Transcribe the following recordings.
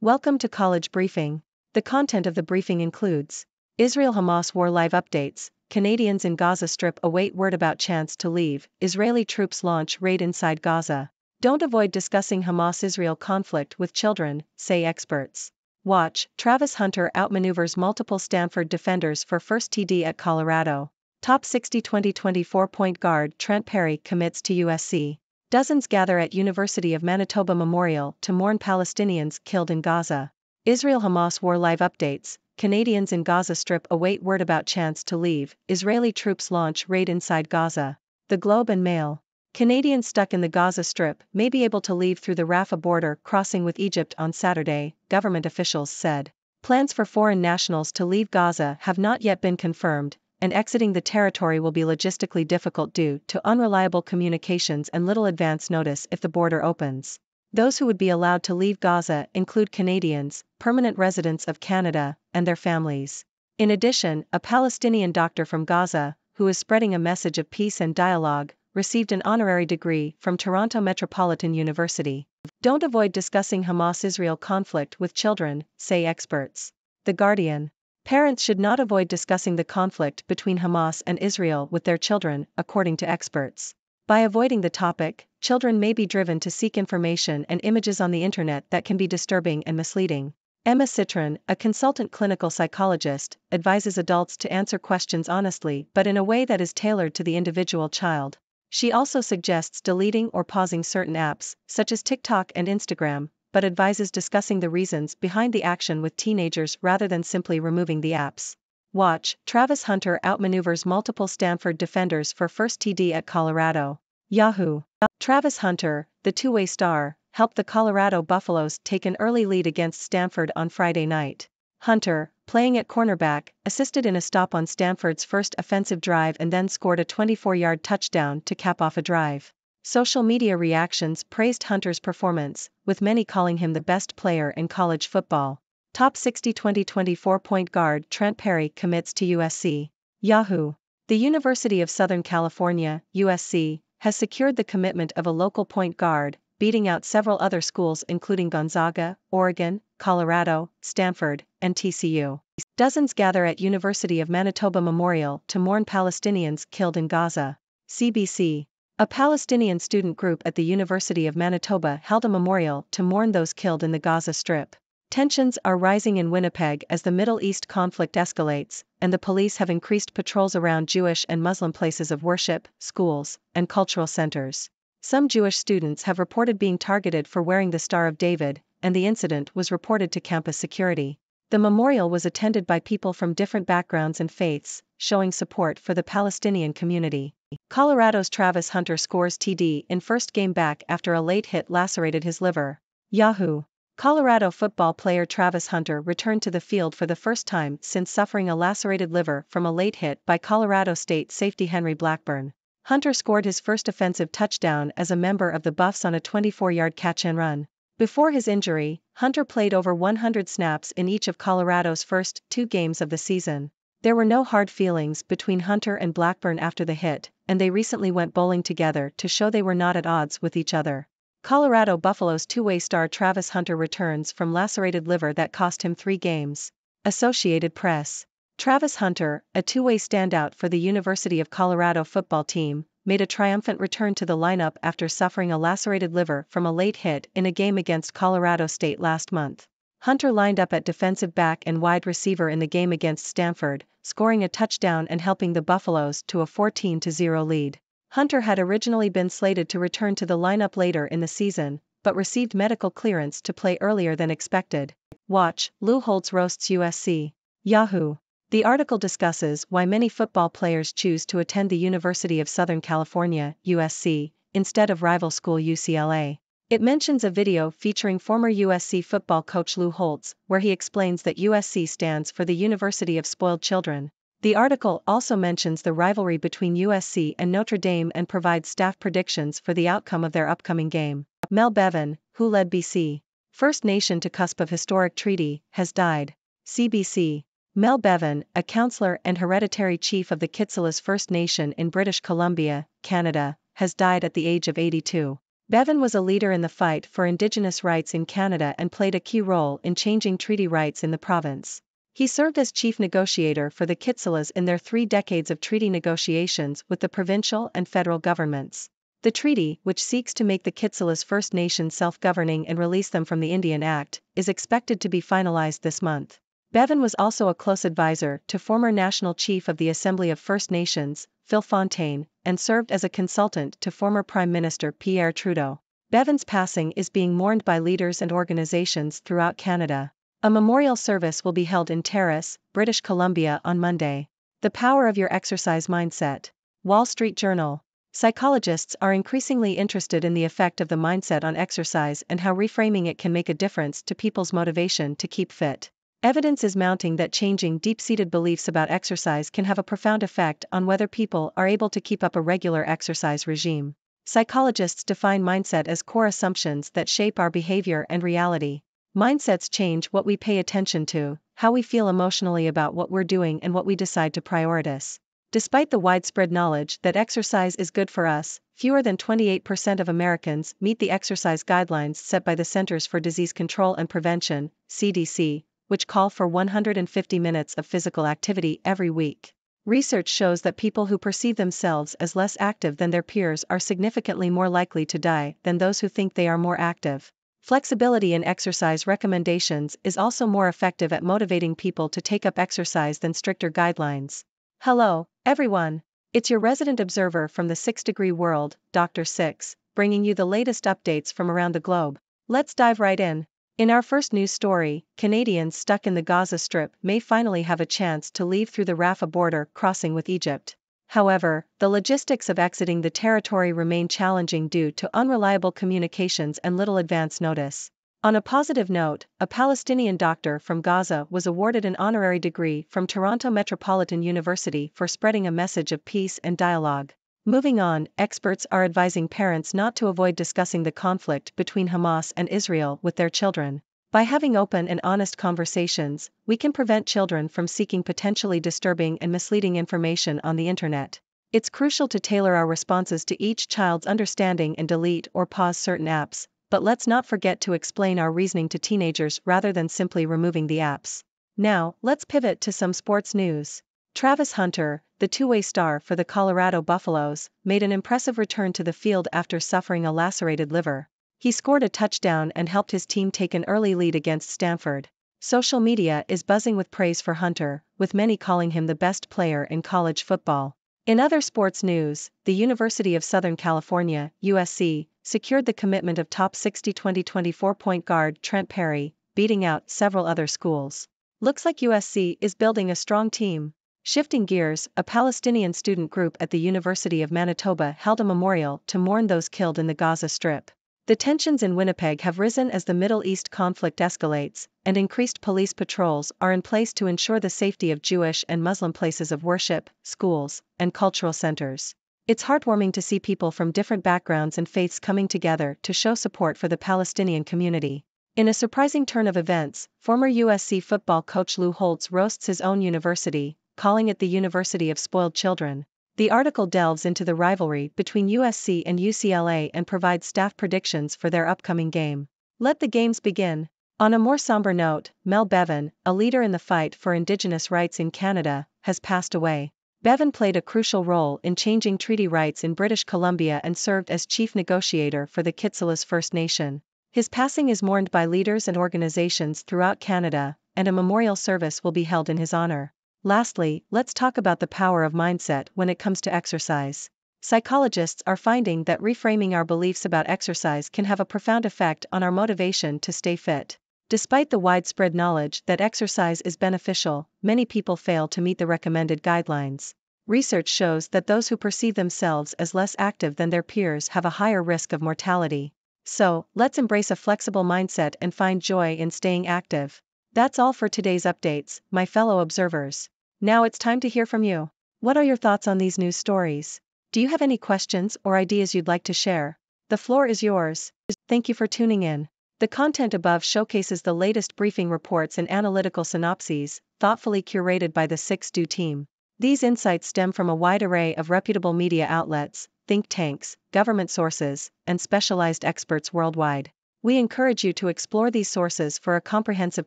Welcome to College Briefing. The content of the briefing includes Israel-Hamas war live updates, Canadians in Gaza Strip await word about chance to leave, Israeli troops launch raid inside Gaza. Don't avoid discussing Hamas-Israel conflict with children, say experts. Watch, Travis Hunter outmaneuvers multiple Stanford defenders for first TD at Colorado. Top 60 2024 point guard Trent Perry commits to USC. Dozens gather at University of Manitoba Memorial to mourn Palestinians killed in Gaza. Israel-Hamas war live updates, Canadians in Gaza Strip await word about chance to leave, Israeli troops launch raid inside Gaza. The Globe and Mail. Canadians stuck in the Gaza Strip may be able to leave through the Rafah border crossing with Egypt on Saturday, government officials said. Plans for foreign nationals to leave Gaza have not yet been confirmed, and exiting the territory will be logistically difficult due to unreliable communications and little advance notice if the border opens. Those who would be allowed to leave Gaza include Canadians, permanent residents of Canada, and their families. In addition, a Palestinian doctor from Gaza, who is spreading a message of peace and dialogue, received an honorary degree from Toronto Metropolitan University. Don't avoid discussing Hamas-Israel conflict with children, say experts. The Guardian. Parents should not avoid discussing the conflict between Hamas and Israel with their children, according to experts. By avoiding the topic, children may be driven to seek information and images on the internet that can be disturbing and misleading. Emma Citron, a consultant clinical psychologist, advises adults to answer questions honestly but in a way that is tailored to the individual child. She also suggests deleting or pausing certain apps, such as TikTok and Instagram, but advises discussing the reasons behind the action with teenagers rather than simply removing the apps. Watch, Travis Hunter outmaneuvers multiple Stanford defenders for first TD at Colorado. Yahoo! Travis Hunter, the two-way star, helped the Colorado Buffaloes take an early lead against Stanford on Friday night. Hunter, playing at cornerback, assisted in a stop on Stanford's first offensive drive and then scored a 24-yard touchdown to cap off a drive. Social media reactions praised Hunter's performance, with many calling him the best player in college football. Top 60 2024 point guard Trent Perry commits to USC. Yahoo! The University of Southern California, USC, has secured the commitment of a local point guard, beating out several other schools including Gonzaga, Oregon, Colorado, Stanford, and TCU. Dozens gather at University of Manitoba Memorial to mourn Palestinians killed in Gaza. CBC. A Palestinian student group at the University of Manitoba held a memorial to mourn those killed in the Gaza Strip. Tensions are rising in Winnipeg as the Middle East conflict escalates, and the police have increased patrols around Jewish and Muslim places of worship, schools, and cultural centers. Some Jewish students have reported being targeted for wearing the Star of David, and the incident was reported to campus security. The memorial was attended by people from different backgrounds and faiths, showing support for the Palestinian community. Colorado's Travis Hunter scores TD in first game back after a late hit lacerated his liver. Yahoo! Colorado football player Travis Hunter returned to the field for the first time since suffering a lacerated liver from a late hit by Colorado State safety Henry Blackburn. Hunter scored his first offensive touchdown as a member of the Buffs on a 24-yard catch-and-run. Before his injury, Hunter played over 100 snaps in each of Colorado's first 2 games of the season. There were no hard feelings between Hunter and Blackburn after the hit, and they recently went bowling together to show they were not at odds with each other. Colorado Buffaloes two-way star Travis Hunter returns from lacerated liver that cost him 3 games. Associated Press. Travis Hunter, a two-way standout for the University of Colorado football team, made a triumphant return to the lineup after suffering a lacerated liver from a late hit in a game against Colorado State last month. Hunter lined up at defensive back and wide receiver in the game against Stanford, scoring a touchdown and helping the Buffaloes to a 14-0 lead. Hunter had originally been slated to return to the lineup later in the season, but received medical clearance to play earlier than expected. Watch, Lou Holtz roasts USC. Yahoo! The article discusses why many football players choose to attend the University of Southern California, USC, instead of rival school UCLA. It mentions a video featuring former USC football coach Lou Holtz, where he explains that USC stands for the University of Spoiled Children. The article also mentions the rivalry between USC and Notre Dame and provides staff predictions for the outcome of their upcoming game. Mel Bevan, who led BC First Nation to cusp of historic treaty, has died. CBC. Mel Bevan, a councillor and hereditary chief of the Kitsillas First Nation in British Columbia, Canada, has died at the age of 82. Bevan was a leader in the fight for Indigenous rights in Canada and played a key role in changing treaty rights in the province. He served as chief negotiator for the Kitselas in their 3 decades of treaty negotiations with the provincial and federal governments. The treaty, which seeks to make the Kitselas First Nation self-governing and release them from the Indian Act, is expected to be finalized this month. Bevan was also a close advisor to former National Chief of the Assembly of First Nations, Phil Fontaine, and served as a consultant to former Prime Minister Pierre Trudeau. Bevan's passing is being mourned by leaders and organizations throughout Canada. A memorial service will be held in Terrace, British Columbia on Monday. The power of your exercise mindset. Wall Street Journal. Psychologists are increasingly interested in the effect of the mindset on exercise and how reframing it can make a difference to people's motivation to keep fit. Evidence is mounting that changing deep-seated beliefs about exercise can have a profound effect on whether people are able to keep up a regular exercise regime. Psychologists define mindset as core assumptions that shape our behavior and reality. Mindsets change what we pay attention to, how we feel emotionally about what we're doing, and what we decide to prioritize. Despite the widespread knowledge that exercise is good for us, fewer than 28% of Americans meet the exercise guidelines set by the Centers for Disease Control and Prevention, CDC, which call for 150 minutes of physical activity every week. Research shows that people who perceive themselves as less active than their peers are significantly more likely to die than those who think they are more active. Flexibility in exercise recommendations is also more effective at motivating people to take up exercise than stricter guidelines. Hello, everyone. It's your resident observer from the 6 Degree World, Dr. Six, bringing you the latest updates from around the globe. Let's dive right in. In our first news story, Canadians stuck in the Gaza Strip may finally have a chance to leave through the Rafah border crossing with Egypt. However, the logistics of exiting the territory remain challenging due to unreliable communications and little advance notice. On a positive note, a Palestinian doctor from Gaza was awarded an honorary degree from Toronto Metropolitan University for spreading a message of peace and dialogue. Moving on, experts are advising parents not to avoid discussing the conflict between Hamas and Israel with their children. By having open and honest conversations, we can prevent children from seeking potentially disturbing and misleading information on the internet. It's crucial to tailor our responses to each child's understanding and delete or pause certain apps, but let's not forget to explain our reasoning to teenagers rather than simply removing the apps. Now, let's pivot to some sports news. Travis Hunter, the two-way star for the Colorado Buffaloes, made an impressive return to the field after suffering a lacerated liver. He scored a touchdown and helped his team take an early lead against Stanford. Social media is buzzing with praise for Hunter, with many calling him the best player in college football. In other sports news, the University of Southern California, USC, secured the commitment of top 60 2024 point guard Trent Perry, beating out several other schools. Looks like USC is building a strong team. Shifting gears, a Palestinian student group at the University of Manitoba held a memorial to mourn those killed in the Gaza Strip. The tensions in Winnipeg have risen as the Middle East conflict escalates, and increased police patrols are in place to ensure the safety of Jewish and Muslim places of worship, schools, and cultural centers. It's heartwarming to see people from different backgrounds and faiths coming together to show support for the Palestinian community. In a surprising turn of events, former USC football coach Lou Holtz roasts his own university, calling it the University of Spoiled Children. The article delves into the rivalry between USC and UCLA and provides staff predictions for their upcoming game. Let the games begin. On a more somber note, Mel Bevan, a leader in the fight for Indigenous rights in Canada, has passed away. Bevan played a crucial role in changing treaty rights in British Columbia and served as chief negotiator for the Kitselas First Nation. His passing is mourned by leaders and organizations throughout Canada, and a memorial service will be held in his honor. Lastly, let's talk about the power of mindset when it comes to exercise. Psychologists are finding that reframing our beliefs about exercise can have a profound effect on our motivation to stay fit. Despite the widespread knowledge that exercise is beneficial, many people fail to meet the recommended guidelines. Research shows that those who perceive themselves as less active than their peers have a higher risk of mortality. So, let's embrace a flexible mindset and find joy in staying active. That's all for today's updates, my fellow observers. Now it's time to hear from you. What are your thoughts on these news stories? Do you have any questions or ideas you'd like to share? The floor is yours. Thank you for tuning in. The content above showcases the latest briefing reports and analytical synopses, thoughtfully curated by the 6 Do team. These insights stem from a wide array of reputable media outlets, think tanks, government sources, and specialized experts worldwide. We encourage you to explore these sources for a comprehensive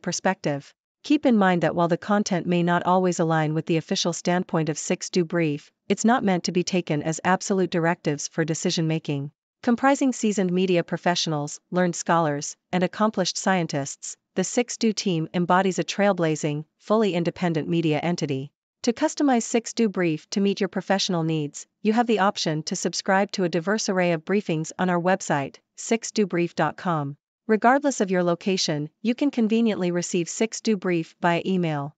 perspective. Keep in mind that while the content may not always align with the official standpoint of 6Do Brief, it's not meant to be taken as absolute directives for decision-making. Comprising seasoned media professionals, learned scholars, and accomplished scientists, the 6Do team embodies a trailblazing, fully independent media entity. To customize 6Do Brief to meet your professional needs, you have the option to subscribe to a diverse array of briefings on our website, 6dobrief.com. Regardless of your location, you can conveniently receive 6Do Brief via email.